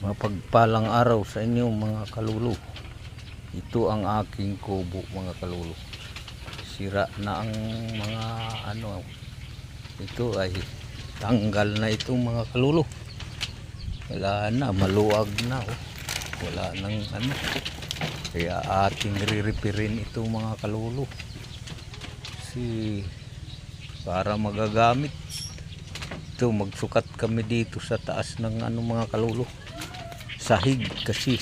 Mapagpalang araw sa inyo mga kalulu. Ito ang aking kubo mga kalulu. Sira na ang mga ito ay tanggal na ito mga kalulu. Wala na, maluwag na oh. Wala nang kaya ating re-repairin ito mga kalulu. Para magagamit. Ito magsukat kami dito sa taas ng mga kalulu. Sahig kasi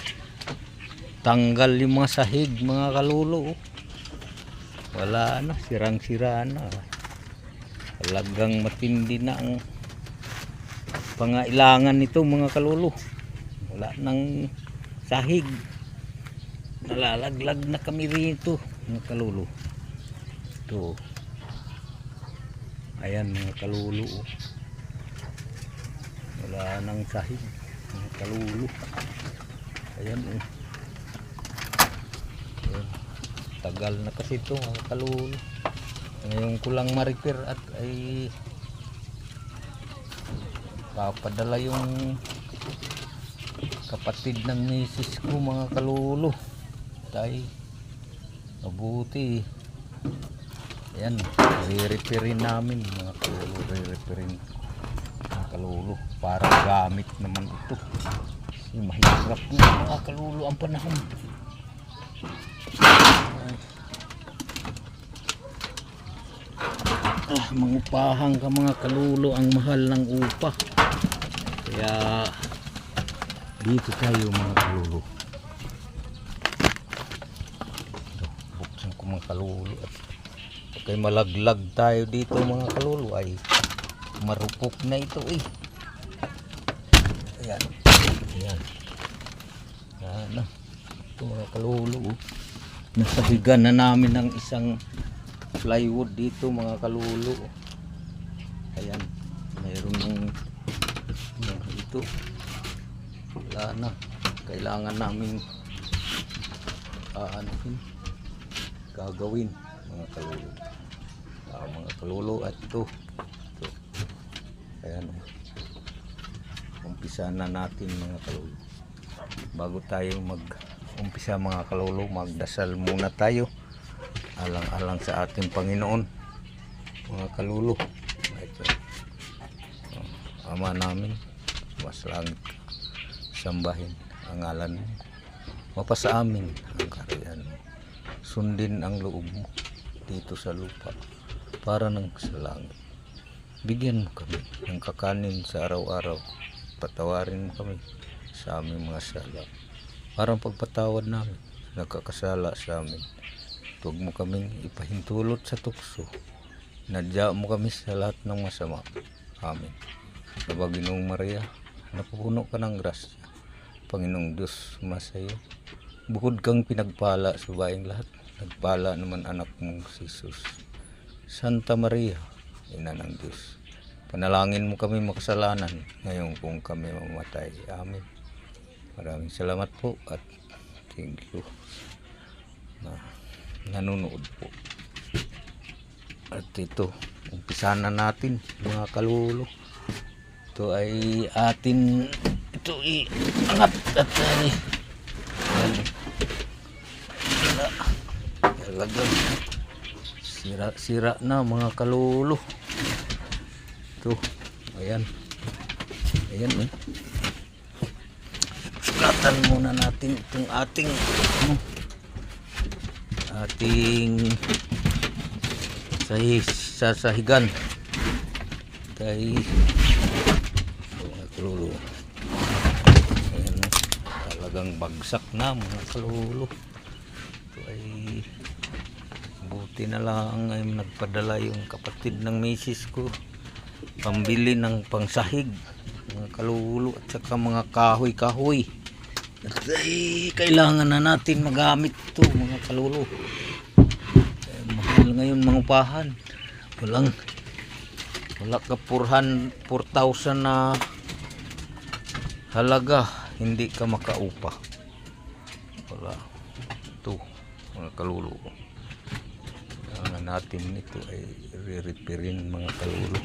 tanggal yung mga sahig mga kalulu. Wala na, sirang-sira na. Talagang matindi na ang pangailangan nito mga kalulu. Wala nang sahig. Nalalaglag na kami rito mga kalulu. Ito. Ayan mga kalulu. Wala nang sahig mga kalulu. Ayan oh. Ayan. Tagal na kasi ito mga kalulu. Ngayon ko lang ma-repair at ay papadala yung kapatid ng misis ko mga kalulu. Tay mabuti. Ayan, re-repairin namin mga kalulu, re-repairin mga kalulu para gamit naman ito. Kasi mahirap na mga kalulu ang panahon. Mangupahan ka mga kalulu, ang mahal ng upa. Kaya dito tayo mga kalulu. Buksan ko mga kalulu at kay malaglag tayo dito mga kalulu ay marupok na ito eh. Ayan. Ayan. Ayan. Ito mga kalulu. Nasahigan na namin ng isang plywood dito mga kalulu. Ayan. Mayroon ng ito. Wala na. Kailangan namin gagawin mga kalulu. Mga kalulu at ito. Ayan. Umpisa na natin mga kalulu. Bago tayo mag-umpisa mga kalulu, magdasal muna tayo. Alang-alang sa ating Panginoon mga kalulu. Ito. Ama namin, mas langit, sambahin ang ngalan mo. Mapasa amin ang kaharian mo. Sundin ang loob mo dito sa lupa para nang sa langit. Bigyan mo kami ng kakanin sa araw-araw. Patawarin mo kami sa aming mga sala. Parang pagpatawad namin nagkakasala sa amin. Huwag mo kaming ipahintulot sa tukso. Nadya mo kami sa lahat ng masama. Amen. Sa Panginoong Maria, napupuno ka ng grasya. Panginoong Diyos, sumasayo. Bukod kang pinagpala sa baing lahat. Nagpala naman anak mong si Jesus. Santa Maria, Ina ng Diyos, panalangin mo kami makasalanan ngayon kung kami mamatay. Amen. Maraming salamat po at thank you na nanonood po. At ito, umpisa na natin mga kalulu. Ito ay atin iangat at talagang sira na mga kalulu. Ito, ayan. Ayan eh. Sukatan muna natin itong ating sasahigan. Tayo mga kalulu. Ayan, talagang bagsak na mga kalulu. Ito ay buti na lang ay nagpadala yung kapatid ng misis ko pambili ng pangsahig mga kalulu at saka mga kahoy-kahoy. At ay kailangan na natin magamit ito mga kalulu. Mahal ngayon mga upahan. Wala ka 4,000 na halaga, hindi ka makaupa. Wala. Ito mga kalulu. Kailangan natin ito ay re-repairin mga kalulu.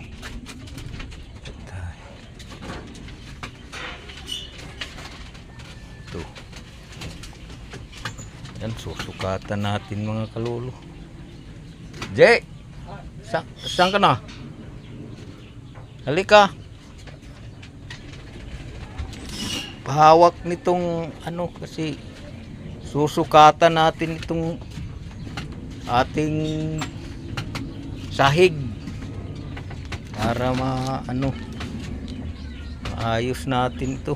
Yan, susukatan natin mga kalolo. Jay! Saan ka na? Halika. Pahawak nitong ano kasi susukatan natin itong ating sahig para maayos natin ito.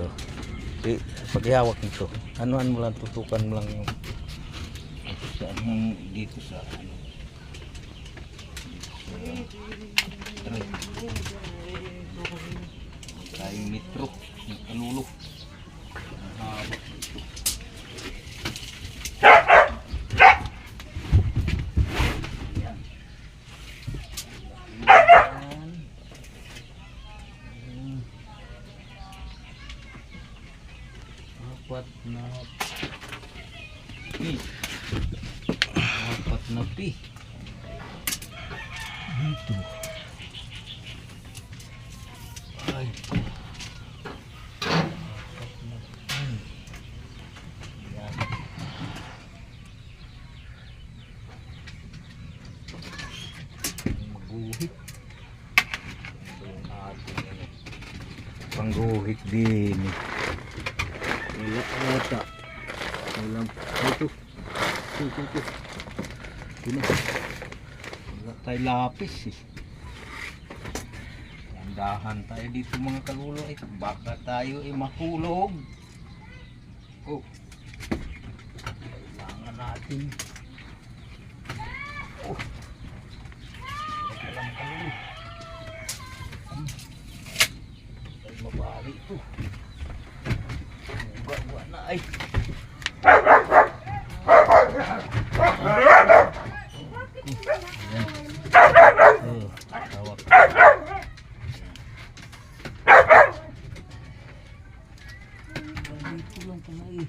So, paghihawak nito, anuan mo lang, tutukan mo lang yung dito sa ano. Tayong metro ng kalulo. Hawak nito. Apat na pi dito. Ay, apat na pi. Yan. Maguhit. Pangguhit din. Wala ata. Walang ito. Wala tayo lapis eh. Andahan tayo dito mga kalulo eh. Baka tayo ay mahulog. Oh. Kailangan natin. Oh. Walang kalulo. Tayo mabali ito. Buga-buga na ay. Tawag. Dito lang pala eh.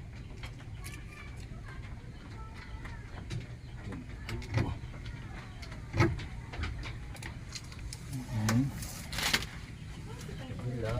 Wala.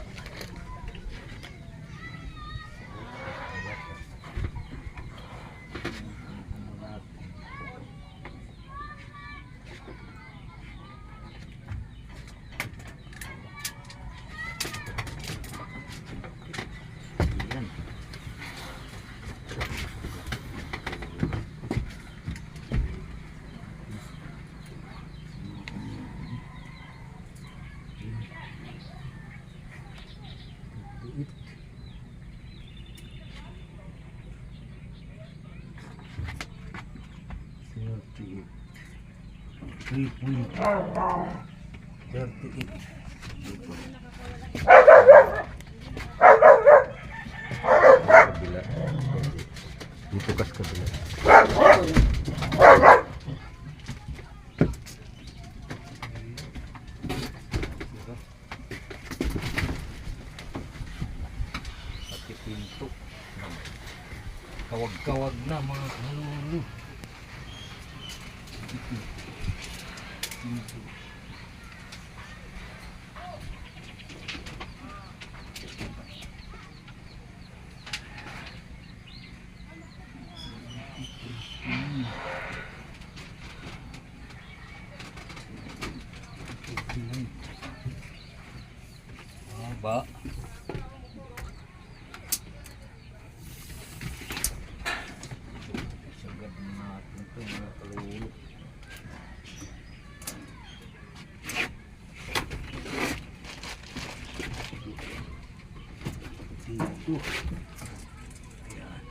Dito kas kabila. Pati pinto. Kawag-kawag na mga kalulu. Ba? Sagad natin ito mga kalulu. Dito. Ayan.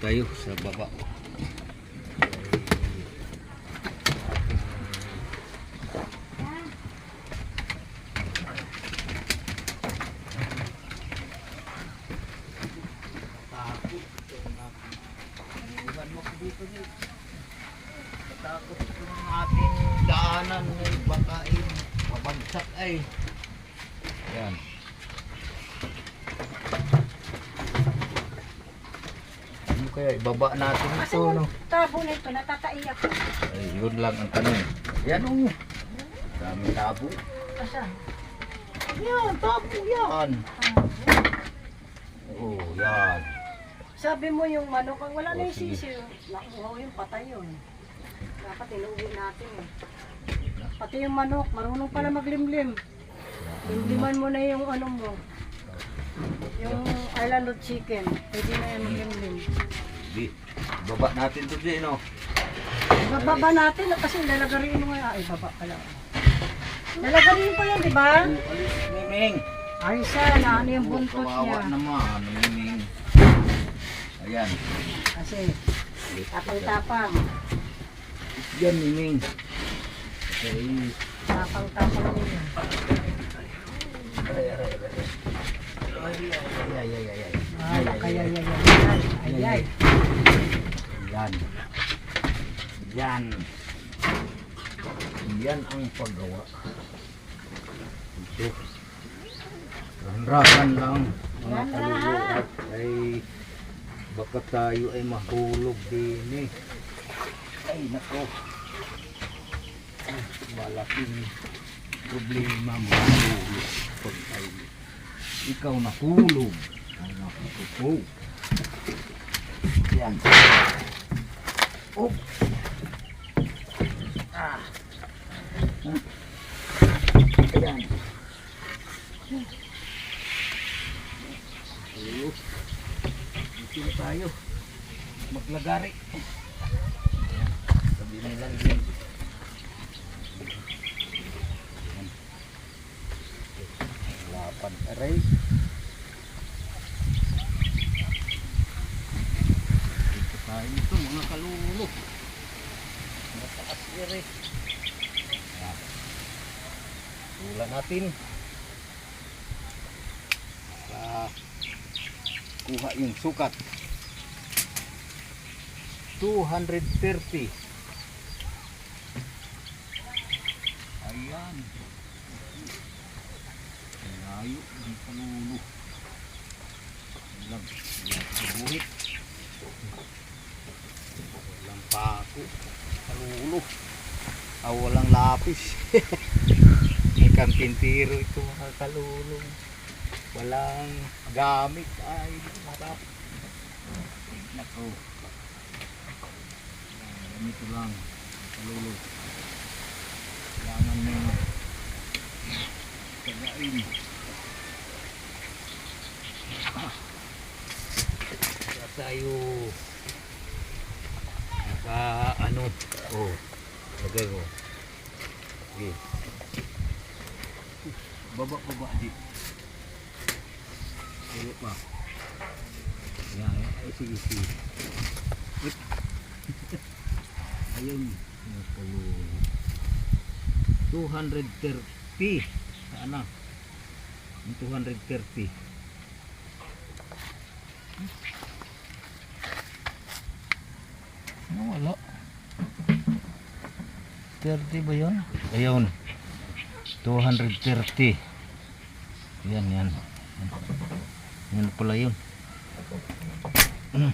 tayo sa baba. Takot yung ating daanan ay baka ay mabagsak ay. Yan. Ano kaya ibaba natin Kasi ito, no? yung tabo na ito, natataiyak. Ay, yun lang ang tanong. Yan, oh. Dami tabo. Asan? Yan, tabo yan. Oh, yan. Sabi mo yung manok, wala na yung sige. sisiyo. Nakuha yung patay yun. Dapat inuwi natin eh. Pati yung manok, marunong pala maglimlim. Limliman mo na yung ano mo. Yung island of chicken. Pwede na yan maglimlim. Di, baba natin ito din, no? Bababa natin kasi lalagarin mo nga. Ay, baba pala. Lalagarin pa yan, di ba? Miming. Ay, sana. Ano yung buntot Kawawa niya? naman, Miming. Ayan. Kasi, tapang-tapang. Yan, Miming. Okay. Tapang-tapang niya. Ay, ay, ay. Ay, ay, ay, ay. Ay, kaya, ay. Yan. Yan. Yan ang paggawa. Ito. Ranrahan lang. Mga kalulukat ay baka tayo ay mahulog din eh. Ay nako. Malaking problema mahulog pag ay ikaw nahulog. Ay nakukupo. Yan. Oh. Ah. Ayan. Dito tayo. Maglagari. Ayan. Sabi nila yan. Lapad aray. Dito tayo ito mga kalulok. Mataas ere. Tula natin. Kuha yung sukat. 230. Ayan. Layo ang kalulo. Lang. Buhit. Walang pako. Kalulo. Walang lapis. Kampintiro ito mga kalulong. Walang gamit ay harap. Nako. Ganito lang kalulong. Kailangan mo tagain. Kaya tayo ano. Oh. Lagay mo. Okay. Baba di. Ulit pa. Yan, ay sige. Wait. Ayun. 230. Sana. 230. Ano wala? 30 ba yun? Ayun. 230. Yan. Yan pala yun.